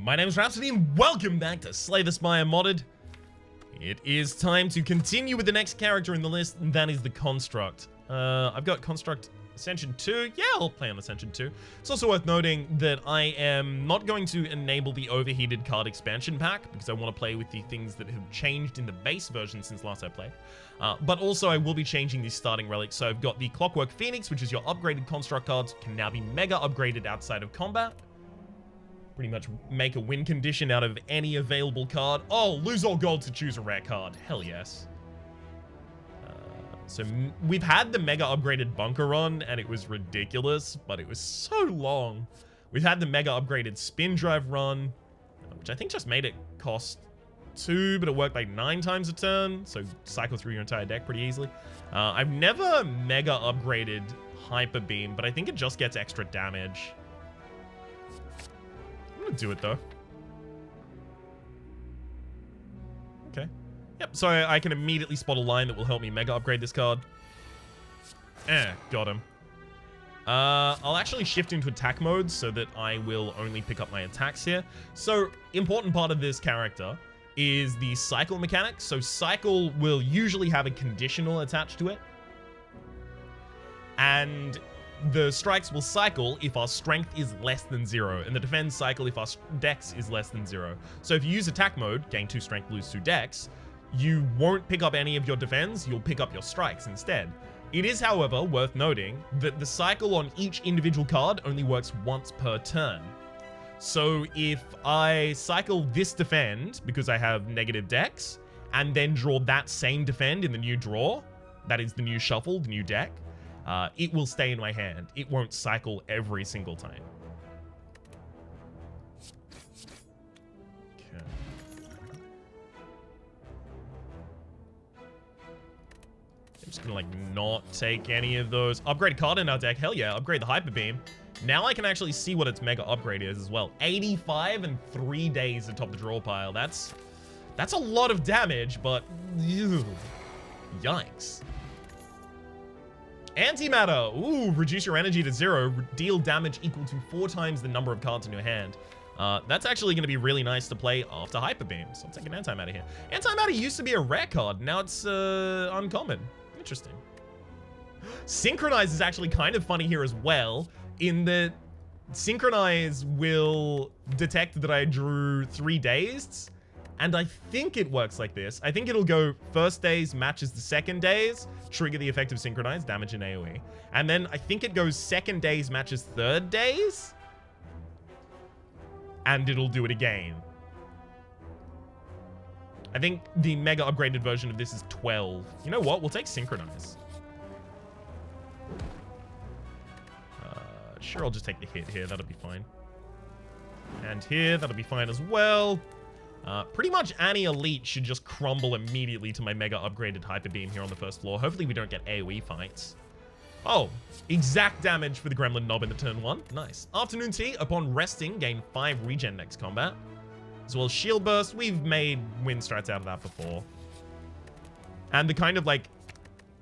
My name is Rhapsody and welcome back to Slay the Spire Modded. It is time to continue with the next character in the list, and that is the Construct. I've got Construct Ascension 2. Yeah, I'll play on Ascension 2. It's also worth noting that I am not going to enable the overheated card expansion pack because I want to play with the things that have changed in the base version since last I played. But also I will be changing the starting relics. So I've got the Clockwork Phoenix, which is your upgraded Construct cards, can now be mega upgraded outside of combat. Pretty much make a win condition out of any available card. Oh, lose all gold to choose a rare card. Hell yes. So we've had the mega upgraded bunker run, and it was ridiculous, but it was so long. We've had the mega upgraded spin drive run, which I think just made it cost 2, but it worked like 9 times a turn, so cycle through your entire deck pretty easily. I've never mega upgraded Hyper Beam, but I think it just gets extra damage. I'm gonna do it though. Okay. Yep, so I can immediately spot a line that will help me mega upgrade this card. Got him. I'll actually shift into attack mode so that I will only pick up my attacks here. So, important part of this character is the cycle mechanic. So cycle will usually have a conditional attached to it. And the strikes will cycle if our strength is less than 0, and the defense cycle if our dex is less than 0. So if you use attack mode, gain 2 strength, lose 2 dex, you won't pick up any of your defense, you'll pick up your strikes instead. It is, however, worth noting that the cycle on each individual card only works once per turn. So if I cycle this defend because I have negative dex, and then draw that same defend in the new draw, that is the new shuffle, the new deck, it will stay in my hand. It won't cycle every single time. Okay. I'm just gonna like not take any of those. Upgrade card in our deck. Hell yeah, upgrade the Hyper Beam. Now I can actually see what its mega upgrade is as well. 85 and 3 days atop the draw pile. That's a lot of damage, but ew, yikes. Antimatter! Ooh, reduce your energy to 0. Deal damage equal to 4 times the number of cards in your hand. That's actually going to be really nice to play after Hyper Beam. So I'll take an Antimatter here. Antimatter used to be a rare card. Now it's uncommon. Interesting. Synchronize is actually kind of funny here as well, in that Synchronize will detect that I drew 3 dazed. And I think it works like this. I think it'll go first daze matches the second daze, trigger the effect of Synchronize, damage in AoE. And then I think it goes second daze matches third daze, and it'll do it again. I think the mega upgraded version of this is 12. You know what? We'll take Synchronize. Sure, I'll just take the hit here. That'll be fine. And here, that'll be fine as well. Pretty much any elite should just crumble immediately to my mega upgraded Hyper Beam here on the first floor. Hopefully we don't get AoE fights. Oh, exact damage for the Gremlin Knob in the turn 1. Nice. Afternoon Tea. Upon resting, gain 5 regen next combat. As well as Shield Burst. We've made win strats out of that before. And the kind of like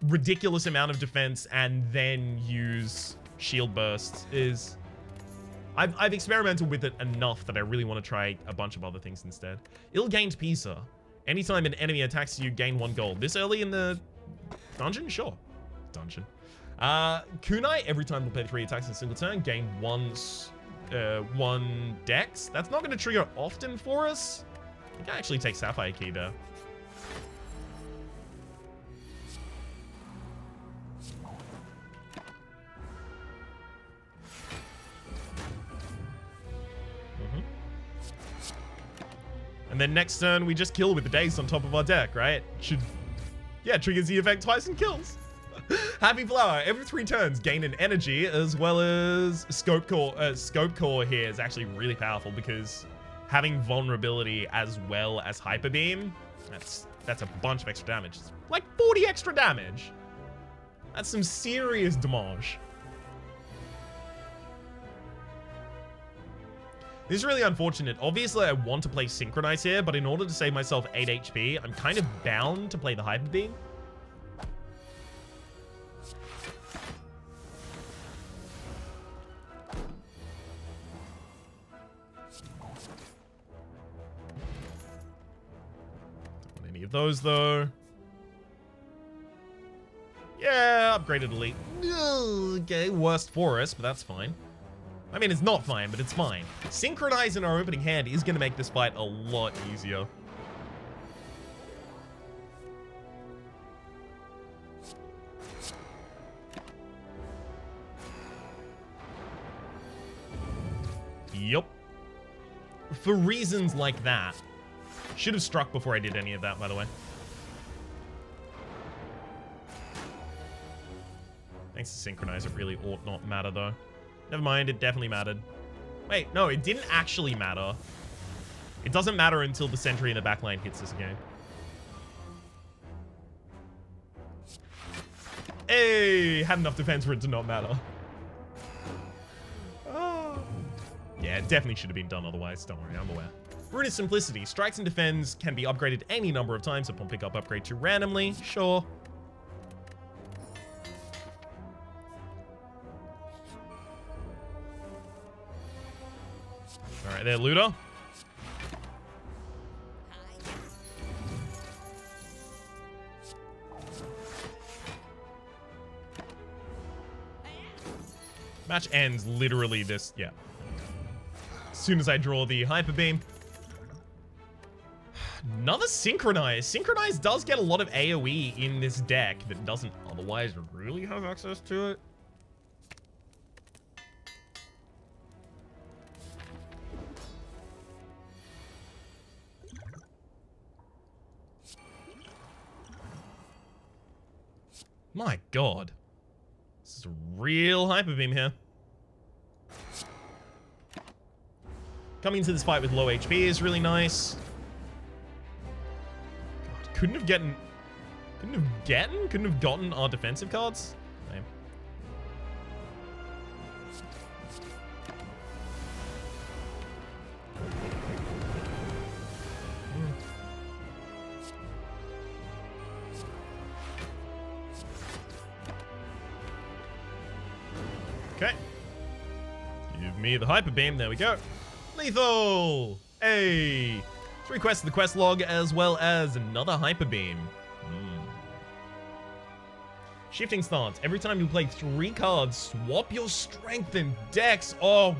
ridiculous amount of defense and then use Shield Burst is... I've experimented with it enough that I really want to try a bunch of other things instead. Ill-gained Pisa. Anytime an enemy attacks you, gain 1 gold. This early in the dungeon? Sure. Dungeon. Kunai, every time we'll pay 3 attacks in a single turn, gain 1 dex. That's not going to trigger often for us. I think I actually take Sapphire Key there. And then next turn, we just kill with the daze on top of our deck, right? Yeah, triggers the effect twice and kills. Happy Flower, every 3 turns, gain an energy, as well as Scope Core. Scope Core here is actually really powerful because having vulnerability as well as Hyper Beam, that's a bunch of extra damage. It's like 40 extra damage. That's some serious damage. This is really unfortunate. Obviously, I want to play Synchronize here, but in order to save myself 8 HP, I'm kind of bound to play the Hyper Beam. any of those, though. Yeah, upgraded elite. Okay, worst for us, but that's fine. I mean, it's not fine, but it's fine. Synchronize in our opening hand is going to make this fight a lot easier. Yup. For reasons like that. Should have struck before I did any of that, by the way. Thanks to Synchronize, it really ought not matter, though. Never mind, it definitely mattered. Wait, no, it didn't actually matter. It doesn't matter until the sentry in the backline hits us again. Hey, had enough defense for it to not matter. Oh. Yeah, it definitely should have been done otherwise. Don't worry, I'm aware. Rune of Simplicity. Strikes and defends can be upgraded any number of times upon pickup upgrade to randomly. Sure. Alright there, Looter. Match ends literally this, yeah. As soon as I draw the Hyper Beam. Another Synchronize. Synchronize does get a lot of AoE in this deck that doesn't otherwise really have access to it. My god. This is a real Hyper Beam here. Coming into this fight with low HP is really nice. God, couldn't have gotten our defensive cards. Lame. Okay. Give me the Hyper Beam. There we go. Lethal! Hey! 3 quests in the quest log, as well as another Hyper Beam. Shifting stance. Every time you play 3 cards, swap your strength and dex. Oh,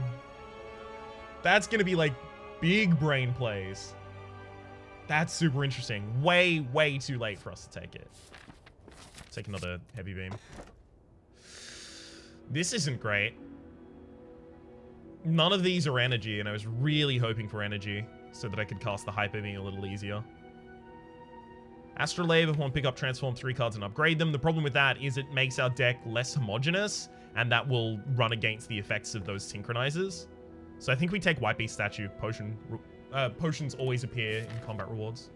that's gonna be like big brain plays. That's super interesting. Way, way too late for us to take it. Take another Heavy Beam. This isn't great. None of these are energy, and I was really hoping for energy so that I could cast the Hyper Beam a little easier. Astrolabe, if I want to pick up Transform 3 cards and upgrade them. The problem with that is it makes our deck less homogeneous, and that will run against the effects of those Synchronizers. So I think we take White Beast Statue. Potions always appear in combat rewards.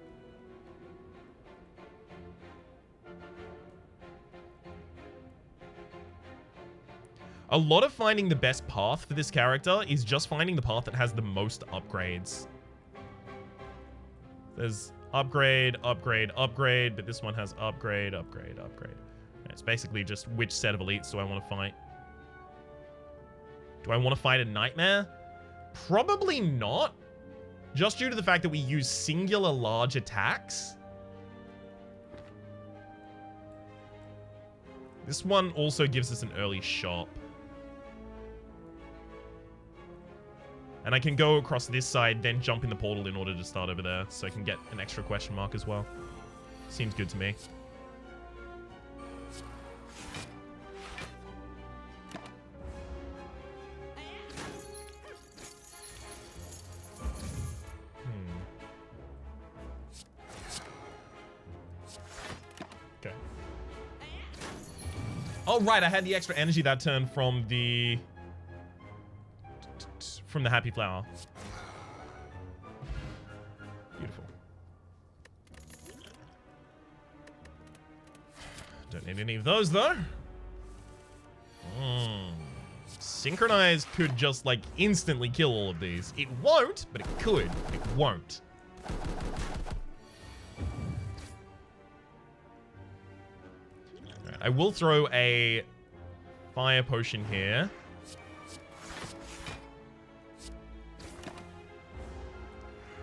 A lot of finding the best path for this character is just finding the path that has the most upgrades. There's upgrade, upgrade, upgrade, but this one has upgrade, upgrade, upgrade. It's basically just which set of elites do I want to fight. Do I want to fight a Nightmare? Probably not. Just due to the fact that we use singular large attacks. This one also gives us an early shop. And I can go across this side, then jump in the portal in order to start over there, so I can get an extra question mark as well. Seems good to me. Okay. Oh, right, I had the extra energy that turn from the Happy Flower. Beautiful. Don't need any of those, though. Synchronize could just, like, instantly kill all of these. It won't, but it could. It won't. Right, I will throw a fire potion here.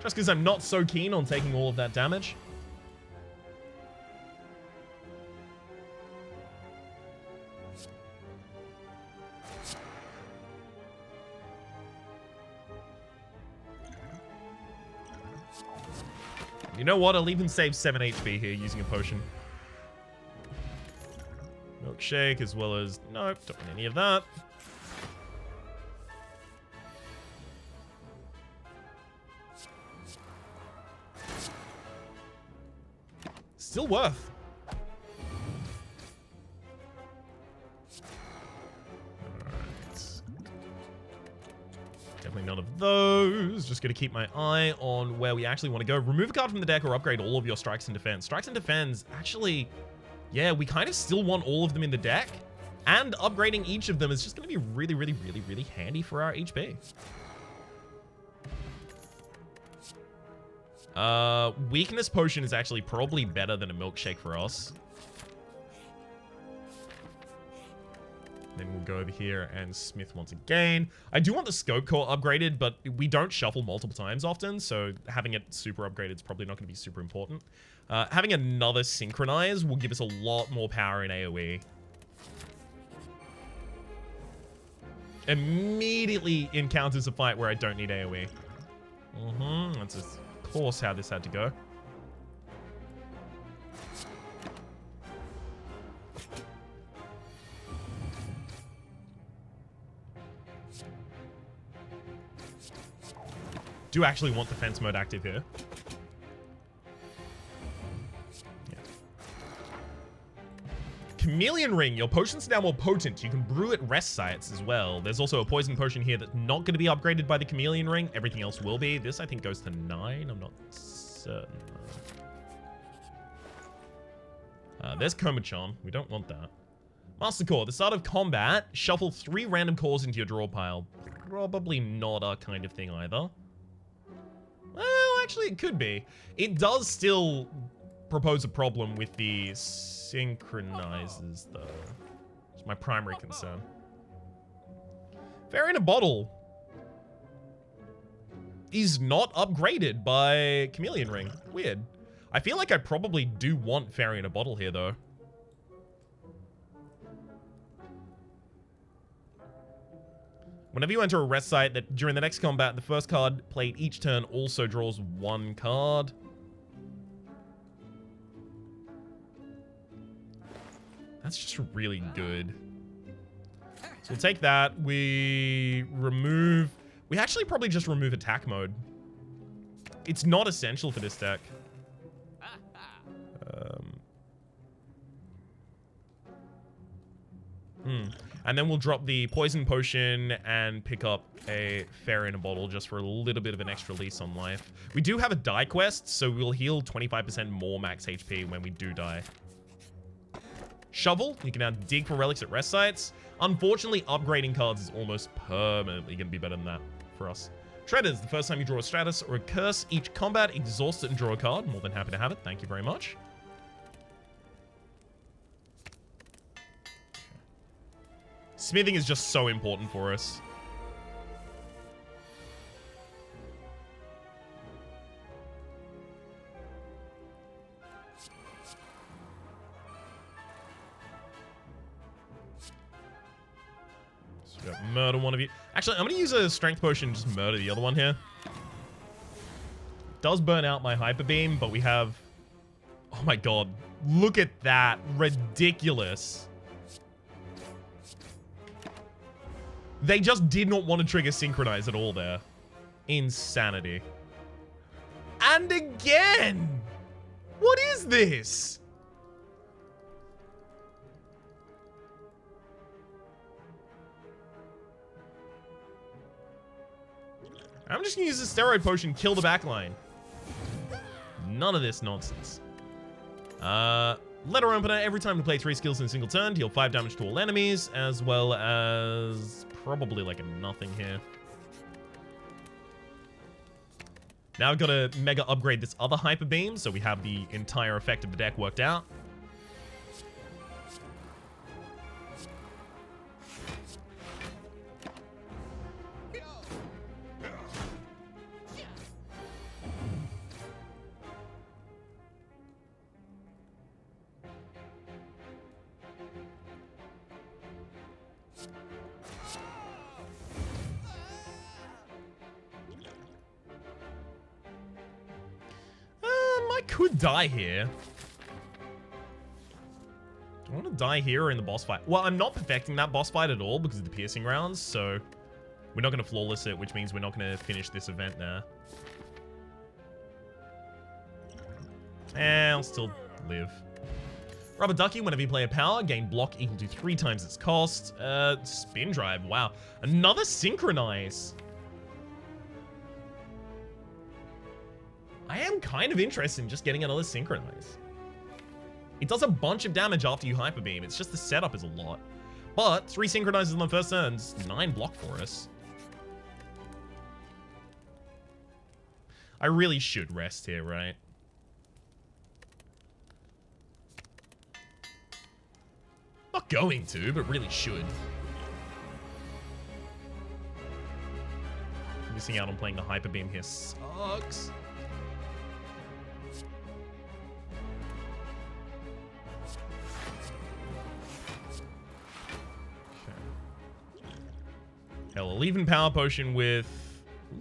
Just because I'm not so keen on taking all of that damage. You know what? I'll even save 7 HP here using a potion. Milkshake as well as... Nope, don't want any of that. Still worth. Definitely none of those. Just going to keep my eye on where we actually want to go. Remove a card from the deck or upgrade all of your strikes and defense. Strikes and defense, actually, yeah, we kind of still want all of them in the deck. And upgrading each of them is just going to be really, really, really, really handy for our HP. Weakness potion is actually probably better than a milkshake for us. Then we'll go over here and smith once again. I do want the scope core upgraded, but we don't shuffle multiple times often, so having it super upgraded is probably not going to be super important. Having another synchronize will give us a lot more power in AoE. Immediately encounters a fight where I don't need AoE. That's of course how this had to go. Do actually want defense mode active here. Yeah. Chameleon Ring. Your potions are now more potent. You can brew at rest sites as well. There's also a poison potion here that's not going to be upgraded by the Chameleon Ring. Everything else will be. This, I think, goes to 9. I'm not certain. There's Coma Charm. We don't want that. Master Core. The start of combat, shuffle 3 random cores into your draw pile. Probably not our kind of thing either. Well, actually, it could be. It does still propose a problem with the synchronizers, though. It's my primary concern. Fairy in a Bottle is not upgraded by Chameleon Ring. Weird. I feel like I probably do want Fairy in a Bottle here, though. Whenever you enter a rest site, that during the next combat, the first card played each turn also draws 1 card. That's just really good. So we'll take that. We actually probably just remove attack mode. It's not essential for this deck. And then we'll drop the poison potion and pick up a Fairy in a Bottle just for a little bit of an extra lease on life. We do have a die quest, so we'll heal 25% more max HP when we do die. Shovel, you can now dig for relics at rest sites. Unfortunately, upgrading cards is almost permanently going to be better than that for us. Treaders, the first time you draw a Stratus or a Curse, each combat, exhaust it and draw a card. More than happy to have it. Thank you very much. Smithing is just so important for us. So we got murder one of you. Actually, I'm going to use a strength potion and just murder the other one here. It does burn out my hyper beam, but we have... Oh my god. Look at that. Ridiculous. They just did not want to trigger Synchronize at all there. Insanity. And again! What is this? I'm just gonna use the steroid potion, kill the backline. None of this nonsense. Letter Opener, every time you play 3 skills in a single turn, deal 5 damage to all enemies, as well as probably like a nothing here. Now I've got to mega upgrade this other Hyper Beam, so we have the entire effect of the deck worked out. could die here. Do I want to die here or in the boss fight? Well, I'm not perfecting that boss fight at all because of the piercing rounds, so we're not going to flawless it, which means we're not going to finish this event there. I'll still live. Rubber Ducky, whenever you play a power, gain block equal to 3 times its cost. Spin Drive, wow. Another Synchronize. I am kind of interested in just getting another Synchronize. It does a bunch of damage after you Hyper Beam. It's just the setup is a lot. But 3 Synchronizes on the first turns, 9 block for us. I really should rest here, right? Not going to, but really should. Missing out on playing the Hyper Beam here sucks. Hell, I'll even Power Potion with... Ooh.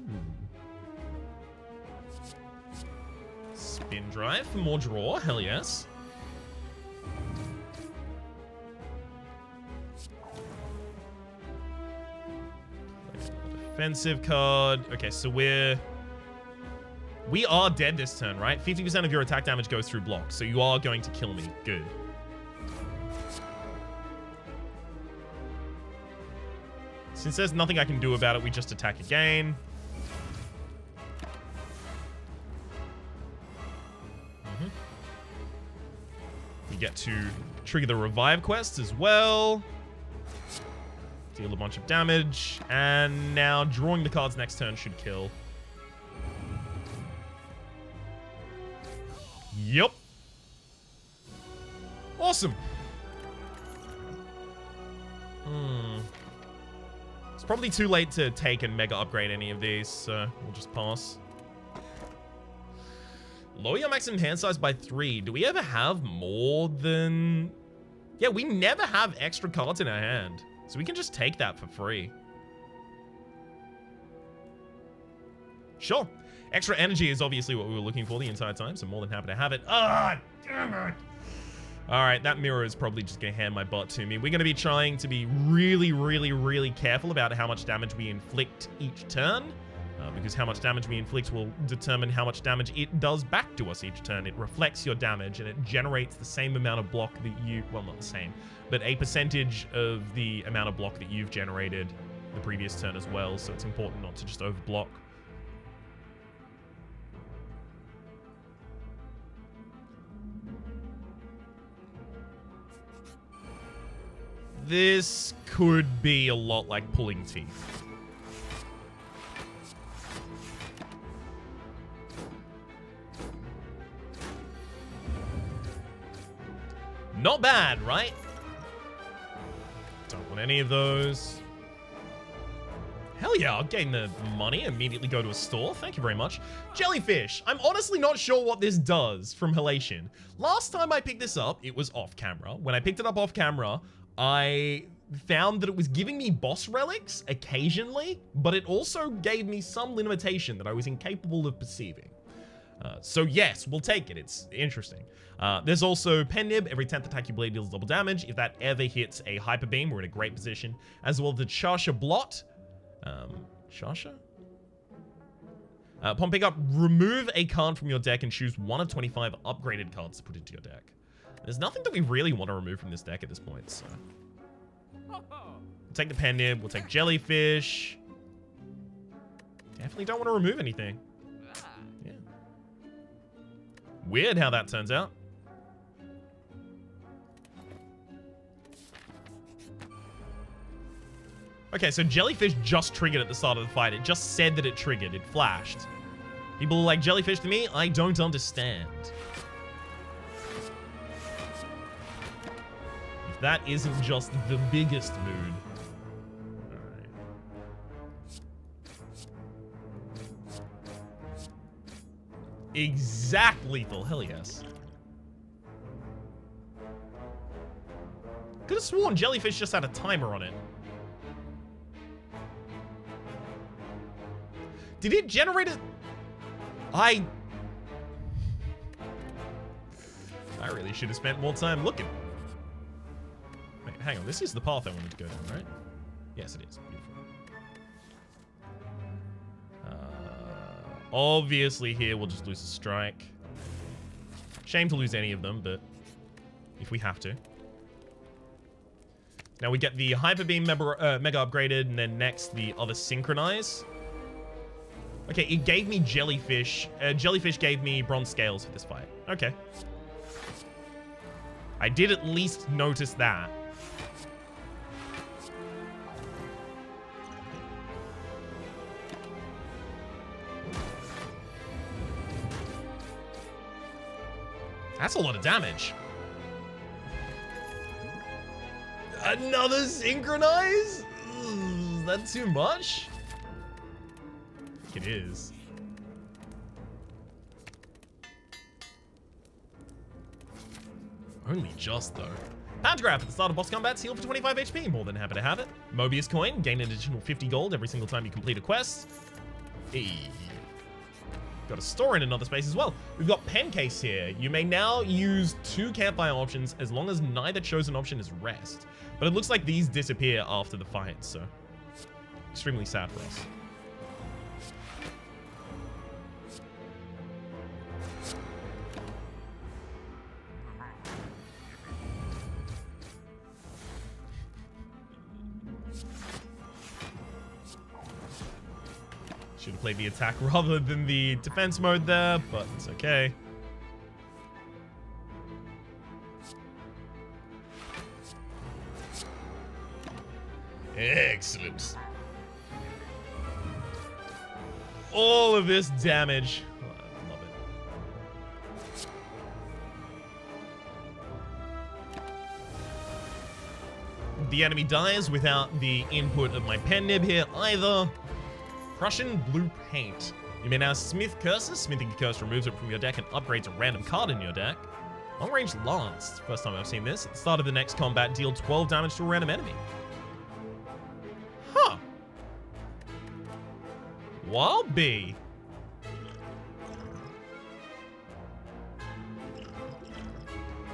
Spin Drive for more draw. Hell yes. Defensive card. Okay, so we are dead this turn, right? 50% of your attack damage goes through block, so you are going to kill me. Good. Since there's nothing I can do about it, we just attack again. We get to trigger the revive quest as well. Deal a bunch of damage. And now drawing the cards next turn should kill. Yup. Awesome. It's probably too late to take and mega upgrade any of these, so we'll just pass. Lower your maximum hand size by 3. Do we ever have more than... Yeah, we never have extra cards in our hand. So we can just take that for free. Sure. Extra energy is obviously what we were looking for the entire time, so more than happy to have it. Ah, damn it. All right, that mirror is probably just going to hand my butt to me. We're going to be trying to be really, really, really careful about how much damage we inflict each turn. Because how much damage we inflict will determine how much damage it does back to us each turn. It reflects your damage, and it generates the same amount of block that you... Well, not the same, but a percentage of the amount of block that you've generated the previous turn as well, so it's important not to just overblock. This could be a lot like pulling teeth. Not bad, right? Don't want any of those. Hell yeah, I'll gain the money, immediately go to a store. Thank you very much. Jellyfish. I'm honestly not sure what this does from Halation. Last time I picked this up, it was off camera. When I picked it up off camera, I found that it was giving me boss relics occasionally, but it also gave me some limitation that I was incapable of perceiving. So yes, we'll take it. It's interesting. There's also Pen Nib. Every 10th attack you blade deals double damage. If that ever hits a Hyper Beam, we're in a great position. As well, the Chasha Blot. Chasha? Upon pickup, remove a card from your deck and choose one of 25 upgraded cards to put into your deck. There's nothing that we really want to remove from this deck at this point, so... We'll take the Pen Nib. We'll take Jellyfish. Definitely don't want to remove anything. Yeah. Weird how that turns out. Okay, so Jellyfish just triggered at the start of the fight. It just said that it triggered. It flashed. People are like, Jellyfish to me? I don't understand. If that isn't just the biggest mood. Alright. Exact lethal. Hell yes. Could have sworn Jellyfish just had a timer on it. Did it generate it? I really should have spent more time looking. Wait, hang on. This is the path I wanted to go down, right? Yes, it is. Beautiful. Obviously here we'll just lose a strike. Shame to lose any of them, but if we have to. Now we get the Hyper Beam mega upgraded, and then next the other Synchronize. Okay, it gave me Jellyfish. Jellyfish gave me Bronze Scales for this fight. Okay. I did at least notice that. That's a lot of damage. Another Synchronize? Is that too much? I think it is. Only just, though. Pantograph at the start of boss combats, heal for 25 HP. More than happy to have it. Mobius Coin, gain an additional 50 gold every single time you complete a quest. Hey. Got a store in another space as well. We've got Pen Case here. You may now use 2 campfire options as long as neither chosen option is rest. But it looks like these disappear after the fight, so extremely sad for us. Should have played the attack rather than the defense mode there, but it's okay. Excellent. All of this damage. Oh, I love it. The enemy dies without the input of my pen nib here either. Prussian Blue Paint. You may now smith curses. Smithing a curse removes it from your deck and upgrades a random card in your deck. Long range lance. First time I've seen this. At the start of the next combat, deal 12 damage to a random enemy. Huh. Wild Bee.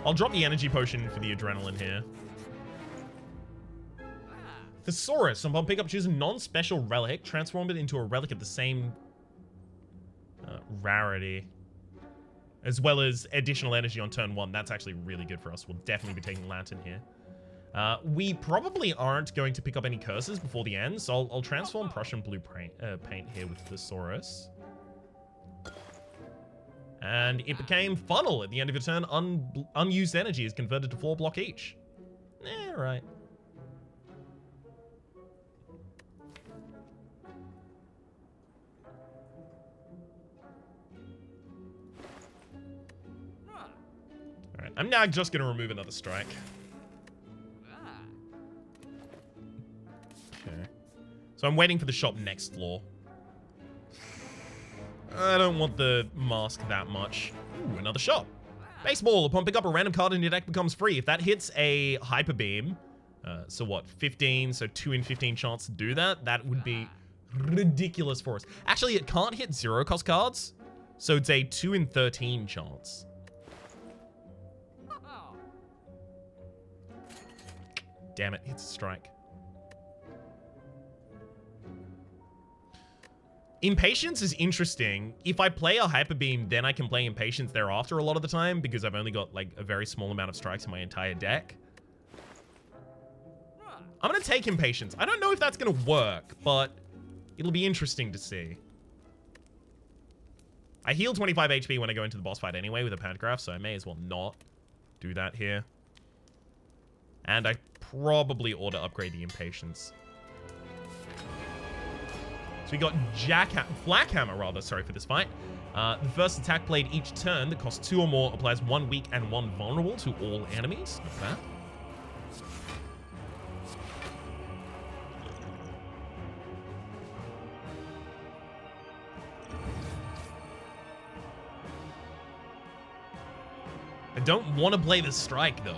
I'll drop the energy potion for the adrenaline here. Thesaurus. Upon pickup, choose a non-special relic. Transform it into a relic of the same rarity. As well as additional energy on turn 1. That's actually really good for us. We'll definitely be taking Lantern here. We probably aren't going to pick up any curses before the end, so I'll transform Prussian Blue Paint here with Thesaurus. And it became Funnel. At the end of your turn, unused energy is converted to 4 block each. Right. Alright, I'm now just going to remove another strike. Okay. So I'm waiting for the shop next floor. I don't want the mask that much. Ooh, another shop. Baseball. Upon pick up, a random card in your deck becomes free. If that hits a Hyper Beam, so what, 15, so 2 in 15 chance to do that, that would be ridiculous for us. Actually, it can't hit 0 cost cards, so it's a 2 in 13 chance. Damn it, hits a strike. Impatience is interesting. If I play a Hyper Beam, then I can play Impatience thereafter a lot of the time because I've only got like a very small amount of strikes in my entire deck. I'm going to take Impatience. I don't know if that's going to work, but it'll be interesting to see. I heal 25 HP when I go into the boss fight anyway with a Pantograph, so I may as well not do that here. And I probably ought to upgrade the Impatience. So we got Flak Hammer, rather, sorry for this fight. The first attack played each turn that costs 2 or more applies 1 weak and 1 vulnerable to all enemies. Not bad. I don't want to play the strike, though.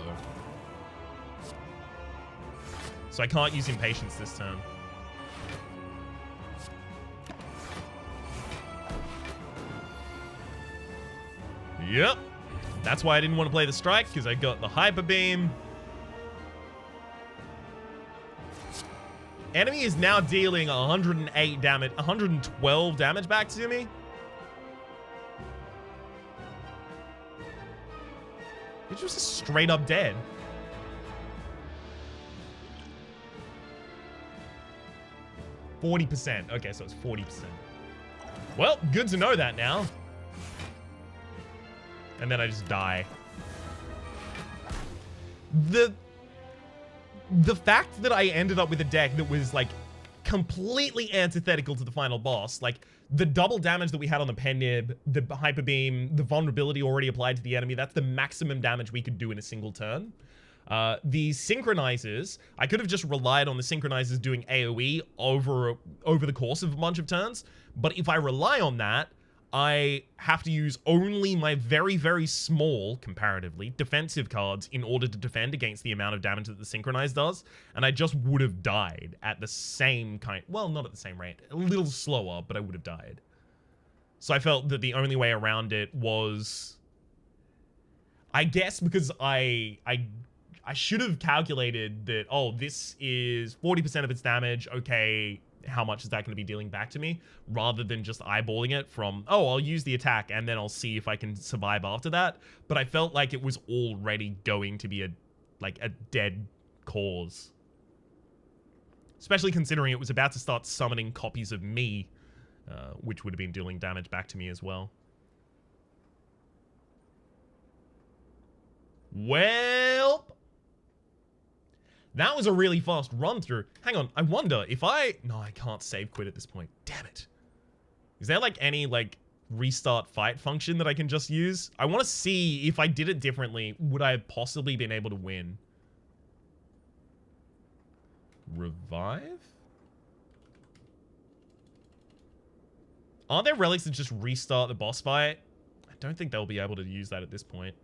So I can't use Impatience this turn. Yep. That's why I didn't want to play the strike, because I got the hyper beam. Enemy is now dealing 108 damage, 112 damage back to me. It's just straight up dead. %. Okay, so it's 40%. Well, good to know that now. And then I just die. The fact that I ended up with a deck that was like completely antithetical to the final boss, like the double damage that we had on the pen nib, the hyper beam, the vulnerability already applied to the enemy, that's the maximum damage we could do in a single turn. The synchronizers, I could have just relied on the synchronizers doing AoE over the course of a bunch of turns, but if I rely on that, I have to use only my very, very small, comparatively, defensive cards in order to defend against the amount of damage that the synchronize does, and I just would have died at the same kind, well, not at the same rate, a little slower, but I would have died. So I felt that the only way around it was, I guess, because I should have calculated that, oh, this is 40% of its damage, okay, how much is that going to be dealing back to me, rather than just eyeballing it from, oh, I'll use the attack and then I'll see if I can survive after that. But I felt like it was already going to be a dead cause. Especially considering it was about to start summoning copies of me, which would have been dealing damage back to me as well. Well, that was a really fast run through. Hang on, I wonder if no, I can't save quit at this point. Damn it. Is there like any like restart fight function that I can just use? I want to see if I did it differently, would I have possibly been able to win? Revive? Aren't there relics that just restart the boss fight? I don't think they'll be able to use that at this point.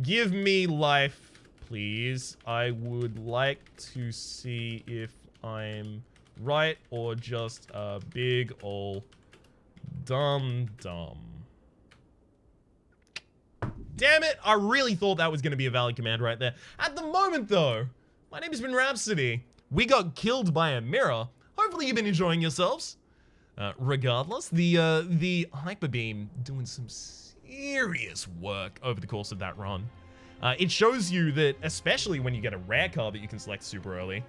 Give me life, please. I would like to see if I'm right or just a big ol' dum-dum. Damn it, I really thought that was going to be a valid command right there. At the moment, though, my name has been Rhapsody. We got killed by a mirror. Hopefully you've been enjoying yourselves. Regardless, the hyper beam doing some serious work over the course of that run. It shows you that, especially when you get a rare card that you can select super early,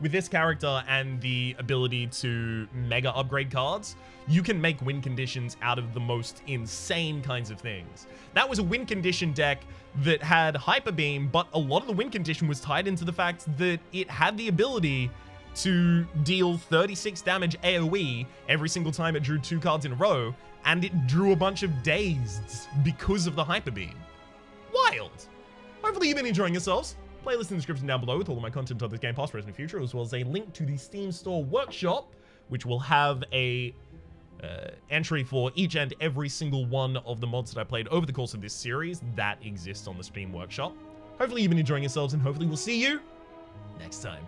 with this character and the ability to mega upgrade cards, you can make win conditions out of the most insane kinds of things. That was a win condition deck that had Hyper Beam, but a lot of the win condition was tied into the fact that it had the ability to deal 36 damage AoE every single time it drew 2 cards in a row, and it drew a bunch of Dazed because of the Hyper Beam. Wild! Hopefully you've been enjoying yourselves. Playlist in the description down below with all of my content on this game, past, present, and future, as well as a link to the Steam Store Workshop, which will have a entry for each and every single one of the mods that I played over the course of this series that exists on the Steam Workshop. Hopefully you've been enjoying yourselves, and hopefully we'll see you next time.